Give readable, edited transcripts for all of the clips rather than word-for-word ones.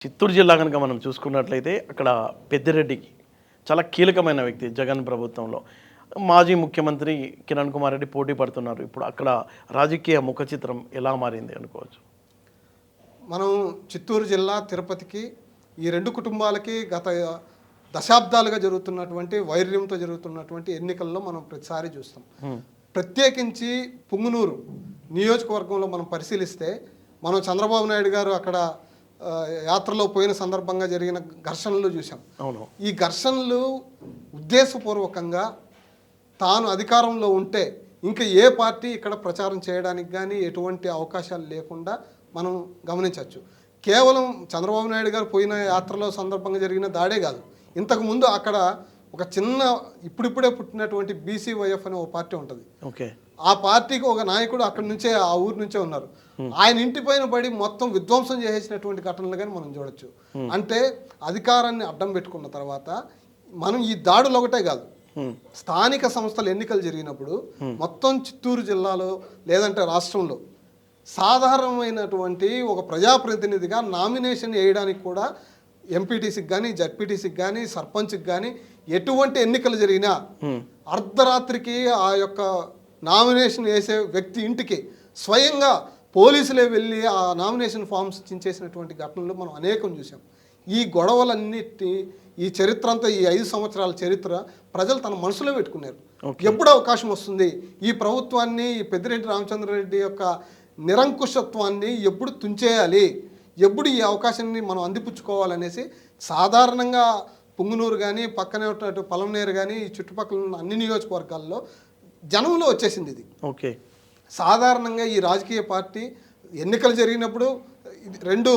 చిత్తూరు జిల్లా కనుక మనం చూసుకున్నట్లయితే అక్కడ పెద్దిరెడ్డికి చాలా కీలకమైన వ్యక్తి జగన్ ప్రభుత్వంలో మాజీ ముఖ్యమంత్రి కిరణ్ కుమార్ రెడ్డి పోటీ పడుతున్నారు. ఇప్పుడు అక్కడ రాజకీయ ముఖ చిత్రం ఎలా మారింది అనుకోవచ్చు? మనం చిత్తూరు జిల్లా తిరుపతికి ఈ రెండు కుటుంబాలకి గత దశాబ్దాలుగా జరుగుతున్నటువంటి వైర్యంతో జరుగుతున్నటువంటి ఎన్నికల్లో మనం ప్రతిసారి చూస్తాం. ప్రత్యేకించి పుంగునూరు నియోజకవర్గంలో మనం పరిశీలిస్తే మనం చంద్రబాబు నాయుడు గారు అక్కడ యాత్రలో పోయిన సందర్భంగా జరిగిన ఘర్షణలు చూసాం. అవును, ఈ ఘర్షణలు ఉద్దేశపూర్వకంగా తాను అధికారంలో ఉంటే ఇంకా ఏ పార్టీ ఇక్కడ ప్రచారం చేయడానికి కానీ ఎటువంటి అవకాశాలు లేకుండా మనం గమనించవచ్చు. కేవలం చంద్రబాబు నాయుడు గారు పోయిన యాత్రలో సందర్భంగా జరిగిన దాడే కాదు, ఇంతకుముందు అక్కడ ఒక చిన్న ఇప్పుడిప్పుడే పుట్టినటువంటి బీసీవైఎఫ్ అనే ఒక పార్టీ ఉంటుంది. ఓకే, ఆ పార్టీకి ఒక నాయకుడు అక్కడి నుంచే ఆ ఊరు నుంచే ఉన్నారు. ఆయన ఇంటి పైన పడి మొత్తం విధ్వంసం చేసేసినటువంటి ఘటనలు కానీ మనం చూడొచ్చు. అంటే అధికారాన్ని అడ్డం పెట్టుకున్న తర్వాత మనం ఈ దాడులు ఒకటే కాదు, స్థానిక సంస్థల ఎన్నికలు జరిగినప్పుడు మొత్తం చిత్తూరు జిల్లాలో లేదంటే రాష్ట్రంలో సాధారణమైనటువంటి ఒక ప్రజాప్రతినిధిగా నామినేషన్ వేయడానికి కూడా ఎంపీటీసీకి కానీ జడ్పీటీసీకి కానీ సర్పంచ్కి కానీ ఎటువంటి ఎన్నికలు జరిగినా అర్ధరాత్రికి ఆ యొక్క నామినేషన్ వేసే వ్యక్తి ఇంటికి స్వయంగా పోలీసులే వెళ్ళి ఆ నామినేషన్ ఫామ్స్ చించేసినటువంటి ఘటనలు మనం అనేకం చూసాం. ఈ గొడవలన్నిటి ఈ చరిత్ర అంతా ఈ 5 సంవత్సరాల చరిత్ర ప్రజలు తన మనసులో పెట్టుకున్నారు. ఎప్పుడు అవకాశం వస్తుంది ఈ ప్రభుత్వాన్ని, ఈ పెద్దిరెడ్డి రామచంద్రారెడ్డి యొక్క నిరంకుశత్వాన్ని ఎప్పుడు తుంచేయాలి, ఎప్పుడు ఈ అవకాశాన్ని మనం అందిపుచ్చుకోవాలనేసి సాధారణంగా పుంగునూరు కానీ పక్కనే ఉన్నట్టు పలంనేరు కానీ ఈ చుట్టుపక్కల ఉన్న అన్ని నియోజకవర్గాల్లో జనంలో వచ్చేసింది ఇది. ఓకే, సాధారణంగా ఈ రాజకీయ పార్టీ ఎన్నికలు జరిగినప్పుడు రెండు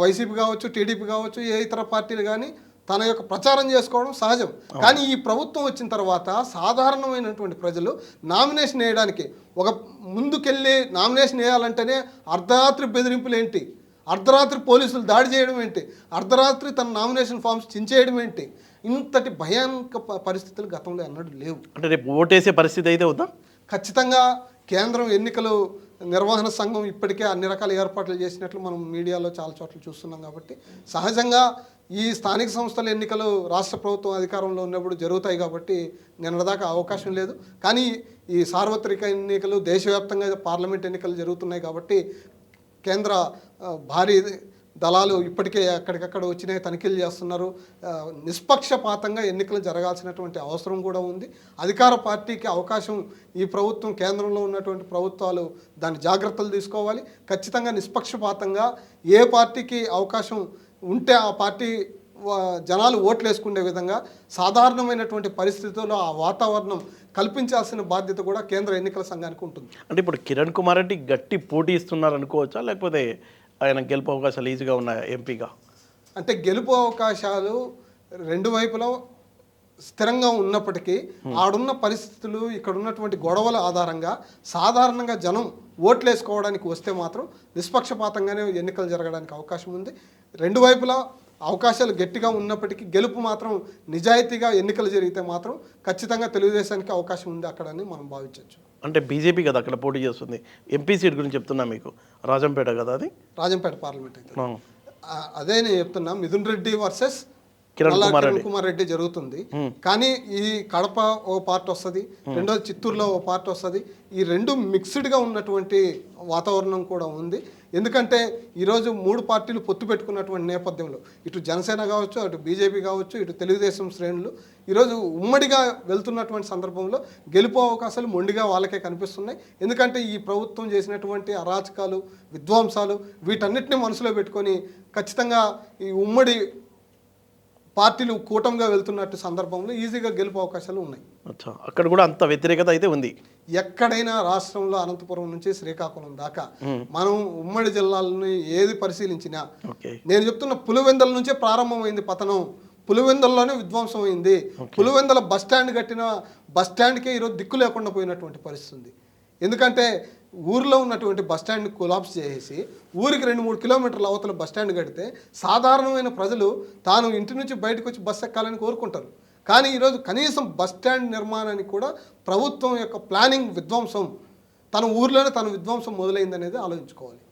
వైసీపీ కావచ్చు, టీడీపీ కావచ్చు, ఏ ఇతర పార్టీలు కానీ తన యొక్క ప్రచారం చేసుకోవడం సహజం. కానీ ఈ ప్రభుత్వం వచ్చిన తర్వాత సాధారణమైనటువంటి ప్రజలు నామినేషన్ వేయడానికి ఒక ముందుకెళ్ళి నామినేషన్ వేయాలంటేనే అర్ధరాత్రి బెదిరింపులు ఏంటి, అర్ధరాత్రి పోలీసులు దాడి చేయడం ఏంటి, అర్ధరాత్రి తన నామినేషన్ ఫామ్స్ చించేయడం ఏంటి, ఇంతటి భయానక పరిస్థితులు గతంలో ఎన్నడూ లేవు. అంటే రేపు ఓటేసే పరిస్థితి అయితే ఉందా? ఖచ్చితంగా కేంద్రం ఎన్నికలు నిర్వహణ సంఘం ఇప్పటికే అన్ని రకాల ఏర్పాట్లు చేసినట్లు మనం మీడియాలో చాలా చోట్ల చూస్తున్నాం. కాబట్టి సహజంగా ఈ స్థానిక సంస్థల ఎన్నికలు రాష్ట్ర ప్రభుత్వం అధికారంలో ఉన్నప్పుడు జరుగుతాయి కాబట్టి నిన్నటిదాకా అవకాశం లేదు. కానీ ఈ సార్వత్రిక ఎన్నికలు దేశవ్యాప్తంగా పార్లమెంట్ ఎన్నికలు జరుగుతున్నాయి కాబట్టి కేంద్ర భారీ దళాలు ఇప్పటికే ఎక్కడికక్కడ వచ్చినాయి, తనిఖీలు చేస్తున్నారు. నిష్పక్షపాతంగా ఎన్నికలు జరగాల్సినటువంటి అవసరం కూడా ఉంది. అధికార పార్టీకి అవకాశం ఈ ప్రభుత్వం, కేంద్రంలో ఉన్నటువంటి ప్రభుత్వాలు దాని జాగ్రత్తలు తీసుకోవాలి. ఖచ్చితంగా నిష్పక్షపాతంగా ఏ పార్టీకి అవకాశం ఉంటే ఆ పార్టీ జనాలు ఓట్లు వేసుకునే విధంగా సాధారణమైనటువంటి పరిస్థితుల్లో ఆ వాతావరణం కల్పించాల్సిన బాధ్యత కూడా కేంద్ర ఎన్నికల సంఘానికి ఉంటుంది. అంటే ఇప్పుడు కిరణ్ కుమార్ రెడ్డి గట్టి పోటీ ఇస్తున్నారు అనుకోవచ్చా, లేకపోతే ఆయన గెలుపు అవకాశాలు ఈజీగా ఉన్నాయి ఎంపీగా? అంటే గెలుపు అవకాశాలు రెండు వైపులో స్థిరంగా ఉన్నప్పటికీ ఆడున్న పరిస్థితులు, ఇక్కడ ఉన్నటువంటి గొడవల ఆధారంగా సాధారణంగా జనం ఓట్లు వేసుకోవడానికి వస్తే మాత్రం నిష్పక్షపాతంగానే ఎన్నికలు జరగడానికి అవకాశం ఉంది. రెండు వైపులా అవకాశాలు గట్టిగా ఉన్నప్పటికీ గెలుపు మాత్రం నిజాయితీగా ఎన్నికలు జరిగితే మాత్రం ఖచ్చితంగా తెలుగుదేశానికి అవకాశం ఉంది అక్కడని మనం భావించవచ్చు. అంటే బీజేపీ కదా అక్కడ పోటీ చేస్తుంది. ఎంపీ సీట్ గురించి చెప్తున్నా మీకు, రాజంపేట కదా అది, రాజంపేట పార్లమెంట్ అయితే అదే నేను చెప్తున్నా. మిథున్ రెడ్డి వర్సెస్ కిరణ్ కుమార్ రెడ్డి జరుగుతుంది. కానీ ఈ కడప ఓ పార్ట్ వస్తుంది, రెండోది చిత్తూరులో ఓ పార్ట్ వస్తుంది. ఈ రెండు మిక్స్డ్గా ఉన్నటువంటి వాతావరణం కూడా ఉంది. ఎందుకంటే ఈరోజు 3 పార్టీలు పొత్తు పెట్టుకున్నటువంటి నేపథ్యంలో ఇటు జనసేన కావచ్చు, అటు బీజేపీ కావచ్చు, ఇటు తెలుగుదేశం శ్రేణులు ఈరోజు ఉమ్మడిగా వెళ్తున్నటువంటి సందర్భంలో గెలుపు అవకాశాలు మొండిగా వాళ్ళకే కనిపిస్తున్నాయి. ఎందుకంటే ఈ ప్రభుత్వం చేసినటువంటి అరాచకాలు, విధ్వంసాలు వీటన్నిటిని మనసులో పెట్టుకొని ఖచ్చితంగా ఈ ఉమ్మడి పార్టీలు కూటమిగా వెళ్తున్నట్టు సందర్భంలో ఈజీగా గెలుపు అవకాశాలు ఉన్నాయి. అక్కడ కూడా అంత వ్యతిరేకత అయితే ఉంది. ఎక్కడైనా రాష్ట్రంలో అనంతపురం నుంచి శ్రీకాకుళం దాకా మనం ఉమ్మడి జిల్లాలను ఏది పరిశీలించినా నేను చెప్తున్న పులివెందల నుంచే ప్రారంభమైంది పతనం. పులివెందల్లోనే విధ్వంసం అయింది. పులివెందల బస్టాండ్ కట్టిన బస్టాండ్కే ఈరోజు దిక్కు లేకుండా పోయినటువంటి పరిస్థితి ఉంది. ఎందుకంటే ఊరిలో ఉన్నటువంటి బస్టాండ్ని కొలాప్స్ చేసేసి ఊరికి 2-3 కిలోమీటర్ల అవతల బస్టాండ్ కడితే సాధారణమైన ప్రజలు తాను ఇంటి నుంచి బయటకు వచ్చి బస్సు ఎక్కాలని కోరుకుంటారు. కానీ ఈరోజు కనీసం బస్టాండ్ నిర్మాణానికి కూడా ప్రభుత్వం యొక్క ప్లానింగ్ విధ్వంసం, తన ఊర్లోనే తన విధ్వంసం మొదలైందనేది ఆలోచించుకోవాలి.